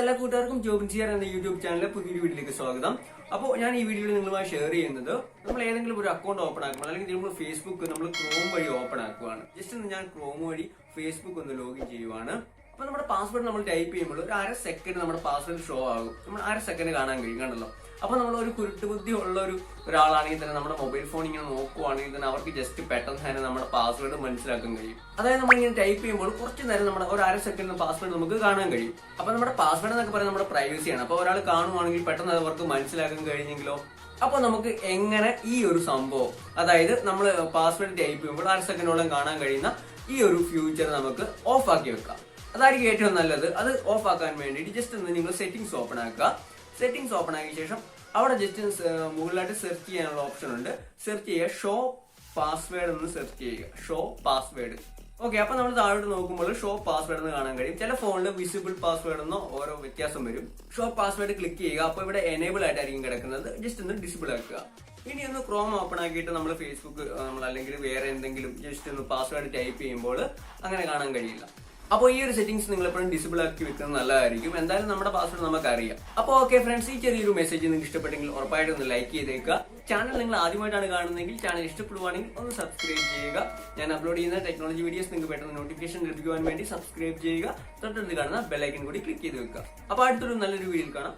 എല്ലാ കൂട്ടുകാർക്കും ജോബിൻസിയർ എന്ന യൂട്യൂബ് ചാനലിലെ പുതിയൊരു വീഡിയോയിലേക്ക് സ്വാഗതം. അപ്പോൾ ഞാൻ ഈ വീഡിയോയിൽ നിങ്ങളുമായി ഷെയർ ചെയ്യുന്നത് നമ്മൾ ഏതെങ്കിലും ഒരു അക്കൗണ്ട് ഓപ്പൺ ആക്കുമ്പോൾ അല്ലെങ്കിൽ നമ്മൾ ഫേസ്ബുക്ക് നമ്മൾ ക്രോം വഴി ഓപ്പൺ ആക്കുവാണ്. ജസ്റ്റ് ഞാൻ ക്രോം വഴി ഫേസ്ബുക്ക് ഒന്ന് ലോഗിൻ ചെയ്യുവാണ്. അപ്പൊ നമ്മുടെ പാസ്വേഡ് നമ്മൾ ടൈപ്പ് ചെയ്യുമ്പോൾ ഒരു അര സെക്കൻഡ് നമ്മുടെ പാസ്വേഡ് ഷോ ആകും. നമ്മൾ അര സെക്കൻഡ് കാണാൻ കഴിയും, കണ്ടല്ലോ. അപ്പൊ നമ്മൾ ഒരു കുരുട്ടുബുദ്ധി ഉള്ള ഒരാളാണെങ്കിൽ തന്നെ നമ്മുടെ മൊബൈൽ ഫോൺ ഇങ്ങനെ നോക്കുവാണെങ്കിൽ തന്നെ അവർക്ക് ജസ്റ്റ് പെട്ടെന്ന് തന്നെ നമ്മുടെ പാസ്വേഡ് മനസ്സിലാക്കാൻ കഴിയും. അതായത് നമ്മൾ ഇങ്ങനെ ടൈപ്പ് ചെയ്യുമ്പോൾ കുറച്ച് നേരം നമ്മുടെ ഒരു അര സെക്കൻഡ് പാസ്വേഡ് നമുക്ക് കാണാൻ കഴിയും. അപ്പൊ നമ്മുടെ പാസ്വേഡ് എന്നൊക്കെ പറയുന്നത് നമ്മുടെ പ്രൈവസിയാണ്. അപ്പൊ ഒരാൾ കാണുവാണെങ്കിൽ പെട്ടെന്ന് അവർക്ക് മനസ്സിലാക്കാൻ കഴിഞ്ഞെങ്കിലോ. അപ്പൊ നമുക്ക് എങ്ങനെ ഈ ഒരു സംഭവം, അതായത് നമ്മൾ പാസ്വേഡ് ടൈപ്പ് ചെയ്യുമ്പോൾ അര സെക്കൻഡോളം കാണാൻ കഴിയുന്ന ഈ ഒരു ഫ്യൂച്ചർ നമുക്ക് ഓഫ് ആക്കി വെക്കാം. അതായിരിക്കും ഏറ്റവും നല്ലത്. അത് ഓഫ് ആക്കാൻ വേണ്ടിയിട്ട് ജസ്റ്റ് ഒന്ന് നിങ്ങൾ സെറ്റിംഗ്സ് ഓപ്പൺ ആക്കുക. സെറ്റിംഗ്സ് ഓപ്പൺ ആക്കിയ ശേഷം അവിടെ ജസ്റ്റ് മുകളിലായിട്ട് സെർച്ച് ചെയ്യാനുള്ള ഓപ്ഷൻ ഉണ്ട്. സെർച്ച് ചെയ്യുക, ഷോ പാസ്വേഡ് എന്ന് സെർച്ച് ചെയ്യുക. Show password. ഓക്കെ, അപ്പൊ നമ്മൾ താഴോട്ട് നോക്കുമ്പോൾ ഷോ പാസ്വേഡ് എന്ന് കാണാൻ കഴിയും. ചില ഫോണിൽ വിസിബിൾ പാസ്വേഡ് എന്നോ ഓരോ വ്യത്യാസം വരും. ഷോ പാസ്വേഡ് ക്ലിക്ക് ചെയ്യുക. അപ്പൊ ഇവിടെ എനേബിൾ ആയിട്ടായിരിക്കും കിടക്കുന്നത്. ജസ്റ്റ് ഒന്ന് ഡിസേബിൾ ആക്കുക. ഇനി ഒന്ന് ക്രോം ഓപ്പൺ ആക്കിയിട്ട് നമ്മൾ ഫേസ്ബുക്ക് നമ്മൾ അല്ലെങ്കിൽ വേറെ എന്തെങ്കിലും ജസ്റ്റ് ഒന്ന് പാസ്വേഡ് ടൈപ്പ് ചെയ്യുമ്പോൾ അങ്ങനെ കാണാൻ കഴിയില്ല. അപ്പോൾ ഈ ഒരു സെറ്റിംഗ്സ് നിങ്ങൾ എപ്പോഴും ഡിസേബിൾ ആക്കി വെക്കുന്നത് നല്ലതായിരിക്കും. എന്തായാലും നമ്മുടെ പാസ്വേഡ് നമുക്ക് അറിയാം. അപ്പോൾ ഓക്കെ ഫ്രണ്ട്സ്, ഈ ചെറിയൊരു മെസ്സേജ് നിങ്ങൾക്ക് ഇഷ്ടപ്പെട്ടെങ്കിൽ ഉറപ്പായിട്ടും ഒന്ന് ലൈക്ക് ചെയ്തേക്കുക. ചാനൽ നിങ്ങൾ ആദ്യമായിട്ടാണ് കാണുന്നതെങ്കിൽ ചാനൽ ഇഷ്ടപ്പെടുവാണെങ്കിൽ ഒന്ന് സബ്സ്ക്രൈബ് ചെയ്യുക. ഞാൻ അപ്ലോഡ് ചെയ്യുന്ന ടെക്നോളജി വീഡിയോസ് നിങ്ങൾക്ക് പെട്ടെന്ന് നോട്ടിഫിക്കേഷൻ ലഭിക്കുവാൻ വേണ്ടി സബ്സ്ക്രൈബ് ചെയ്യുക. തൊട്ടടുത്ത് കാണുന്ന ബെൽ ഐക്കൺ കൂടി ക്ലിക്ക് ചെയ്ത് വെക്കുക. അപ്പോൾ അടുത്തൊരു നല്ലൊരു വീഡിയോയിൽ കാണാം.